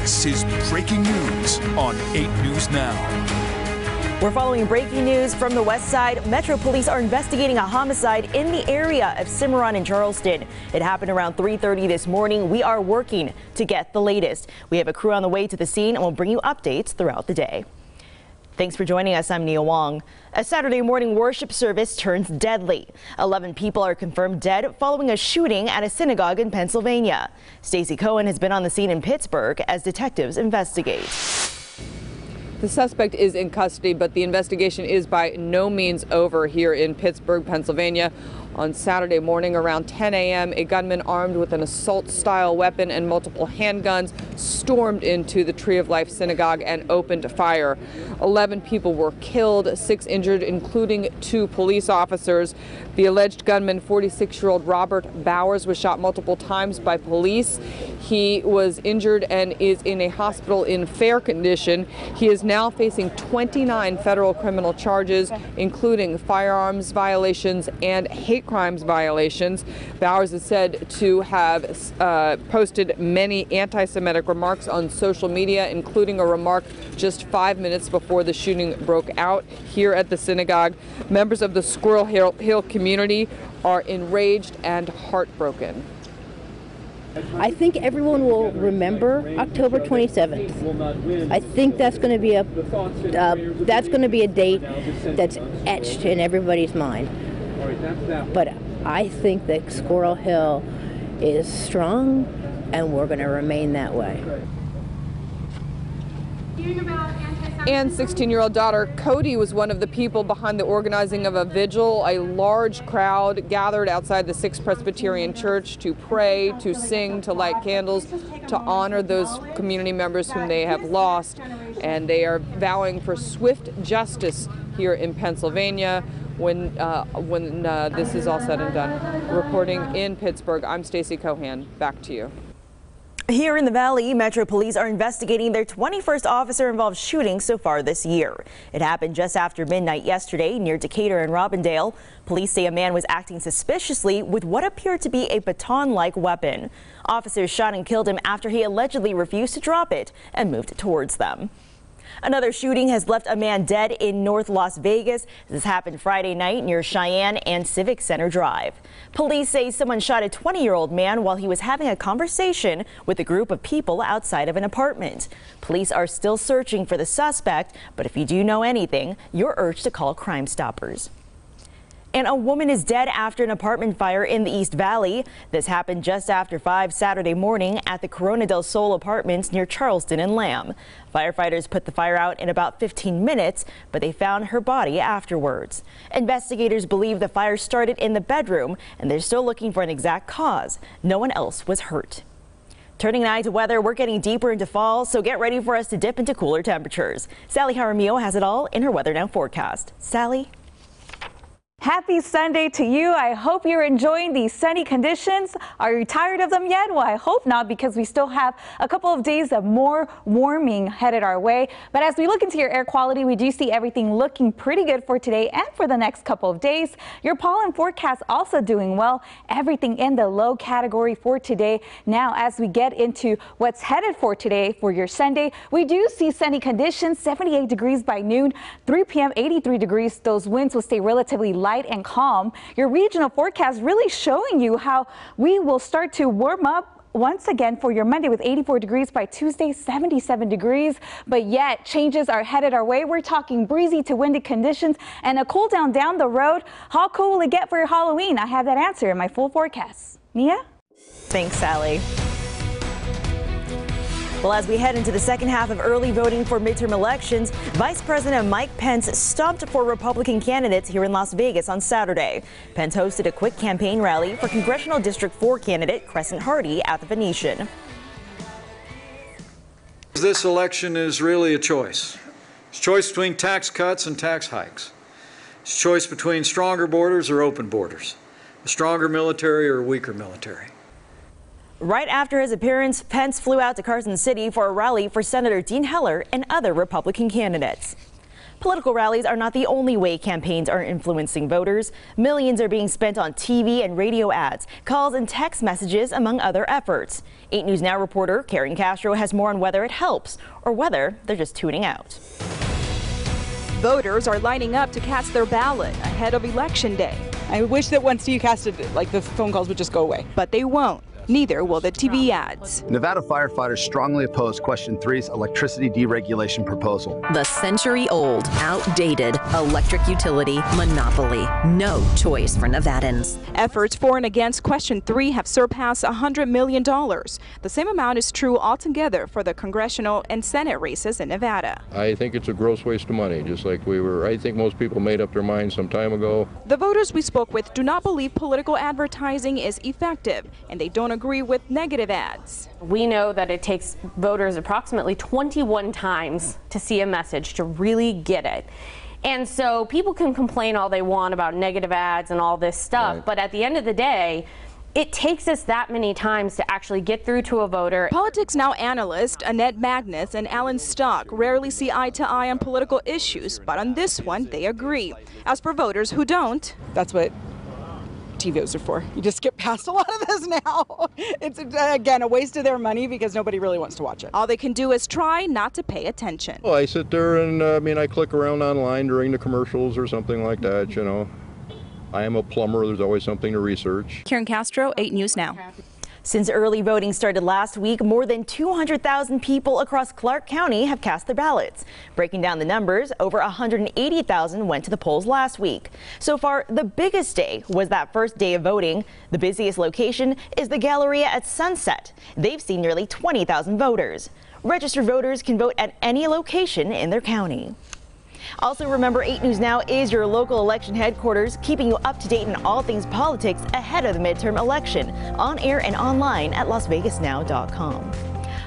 This is breaking news on 8 News Now. We're following breaking news from the west side. Metro Police are investigating a homicide in the area of Cimarron and Charleston. It happened around 3:30 this morning. We are working to get the latest. We have a crew on the way to the scene and we'll bring you updates throughout the day. Thanks for joining us. I'm Nia Wong. A Saturday morning worship service turns deadly. 11 people are confirmed dead following a shooting at a synagogue in Pennsylvania. Stacey Cohen has been on the scene in Pittsburgh as detectives investigate. The suspect is in custody, but the investigation is by no means over here in Pittsburgh, Pennsylvania. On Saturday morning around 10 a.m., a gunman armed with an assault-style weapon and multiple handguns stormed into the Tree of Life Synagogue and opened fire. 11 people were killed, 6 injured, including 2 police officers. The alleged gunman, 46-year-old Robert Bowers, was shot multiple times by police. He was injured and is in a hospital in fair condition. He is now facing 29 federal criminal charges, including firearms violations and hate crimes violations. Bowers is said to have posted many anti-Semitic remarks on social media, including a remark just 5 minutes before the shooting broke out here at the synagogue. Members of the Squirrel Hill community are enraged and heartbroken. I think everyone will remember October 27th. I think that's going to be a date that's etched in everybody's mind. But I think that Squirrel Hill is strong, and we're going to remain that way. Ann's 16-year-old daughter, Cody, was one of the people behind the organizing of a vigil. A large crowd gathered outside the Sixth Presbyterian Church to pray, to sing, to light candles, to honor those community members whom they have lost. And they are vowing for swift justice here in Pennsylvania when this is all said and done. Reporting in Pittsburgh, I'm Stacey Cohen. Back to you. Here in the Valley, Metro Police are investigating their 21st officer-involved shooting so far this year. It happened just after midnight yesterday near Decatur and Robindale. Police say a man was acting suspiciously with what appeared to be a baton-like weapon. Officers shot and killed him after he allegedly refused to drop it and moved towards them. Another shooting has left a man dead in North Las Vegas. This happened Friday night near Cheyenne and Civic Center Drive. Police say someone shot a 20-year-old man while he was having a conversation with a group of people outside of an apartment. Police are still searching for the suspect, but if you do know anything, you're urged to call Crime Stoppers. And a woman is dead after an apartment fire in the East Valley. This happened just after 5 Saturday morning at the Corona del Sol apartments near Charleston and Lamb. Firefighters put the fire out in about 15 minutes, but they found her body afterwards. Investigators believe the fire started in the bedroom, and they're still looking for an exact cause. No one else was hurt. Turning an eye to weather, we're getting deeper into fall, so get ready for us to dip into cooler temperatures. Sally Jaramillo has it all in her Weather Now forecast. Sally? Happy Sunday to you. I hope you're enjoying these sunny conditions. Are you tired of them yet? Well, I hope not, because we still have a couple of days of more warming headed our way. But as we look into your air quality, we do see everything looking pretty good for today and for the next couple of days. Your pollen forecast also doing well. Everything in the low category for today. Now, as we get into what's headed for today for your Sunday, we do see sunny conditions, 78 degrees by noon, 3 p.m., 83 degrees. Those winds will stay relatively light and calm. Your regional forecast really showing you how we will start to warm up once again for your Monday with 84 degrees by Tuesday, 77 degrees. But yet changes are headed our way. We're talking breezy to windy conditions and a cool down the road. How cool will it get for your Halloween? I have that answer in my full forecast. Nia? Thanks, Sally. Well, as we head into the second half of early voting for midterm elections, Vice President Mike Pence stopped for Republican candidates here in Las Vegas on Saturday. Pence hosted a quick campaign rally for Congressional District 4 candidate Crescent Hardy at the Venetian. This election is really a choice. It's a choice between tax cuts and tax hikes. It's a choice between stronger borders or open borders, a stronger military or a weaker military. Right after his appearance, Pence flew out to Carson City for a rally for Senator Dean Heller and other Republican candidates. Political rallies are not the only way campaigns are influencing voters. Millions are being spent on TV and radio ads, calls and text messages, among other efforts. 8 News Now reporter Karen Castro has more on whether it helps or whether they're just tuning out. Voters are lining up to cast their ballot ahead of Election Day. I wish that once you cast it, like the phone calls would just go away. But they won't. Neither will the TV ads. Nevada firefighters strongly oppose Question 3's electricity deregulation proposal. The century-old, outdated electric utility monopoly. No choice for Nevadans. Efforts for and against Question 3 have surpassed $100 million. The same amount is true altogether for the congressional and Senate races in Nevada. I think it's a gross waste of money, just like I think most people made up their minds some time ago. The voters we spoke with do not believe political advertising is effective, and they don't agree with negative ads. We know that it takes voters approximately 21 times to see a message to really get it. And so people can complain all they want about negative ads and all this stuff, right. But at the end of the day, it takes us that many times to actually get through to a voter. Politics Now analyst Annette Magnus and Alan Stock rarely see eye to eye on political issues, but on this one they agree. As for voters who don't, that's what TVOs are for. You just skip past a lot of this now. It's, again, a waste of their money because nobody really wants to watch it. All they can do is try not to pay attention. Well, I sit there and, I click around online during the commercials or something like that, you know. I am a plumber. There's always something to research. Karen Castro, 8 News Now. Since early voting started last week, more than 200,000 people across Clark County have cast their ballots. Breaking down the numbers, over 180,000 went to the polls last week. So far, the biggest day was that first day of voting. The busiest location is the Galleria at Sunset. They've seen nearly 20,000 voters. Registered voters can vote at any location in their county. Also, remember, 8 News Now is your local election headquarters, keeping you up to date in all things politics ahead of the midterm election, on air and online at LasVegasNow.com.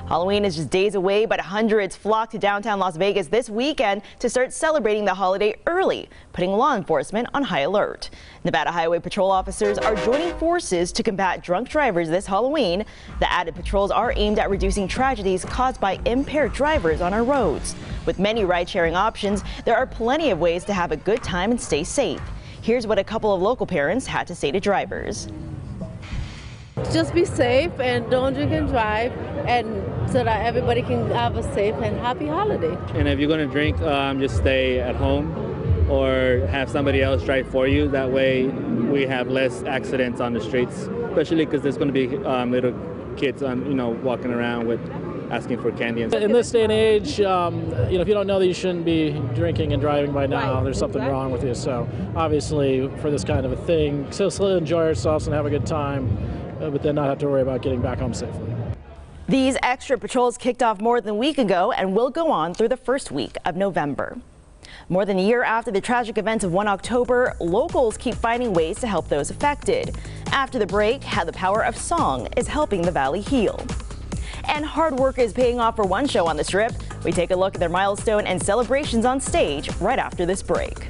Halloween is just days away, but hundreds flock to downtown Las Vegas this weekend to start celebrating the holiday early, putting law enforcement on high alert. Nevada Highway Patrol officers are joining forces to combat drunk drivers this Halloween. The added patrols are aimed at reducing tragedies caused by impaired drivers on our roads. With many ride-sharing options, there are plenty of ways to have a good time and stay safe. Here's what a couple of local parents had to say to drivers. Just be safe and don't drink and drive, and so that everybody can have a safe and happy holiday. And if you're going to drink, just stay at home or have somebody else drive for you. That way we have less accidents on the streets, especially because there's going to be little kids walking around with asking for candy. And in this day and age, if you don't know that you shouldn't be drinking and driving by now, there's something wrong with you. So obviously for this kind of a thing, still enjoy ourselves and have a good time, but then not have to worry about getting back home safely. These extra patrols kicked off more than a week ago and will go on through the first week of November. More than a year after the tragic events of 1 October, locals keep finding ways to help those affected. After the break, how the power of song is helping the Valley heal. And hard work is paying off for one show on the Strip. We take a look at their milestone and celebrations on stage right after this break.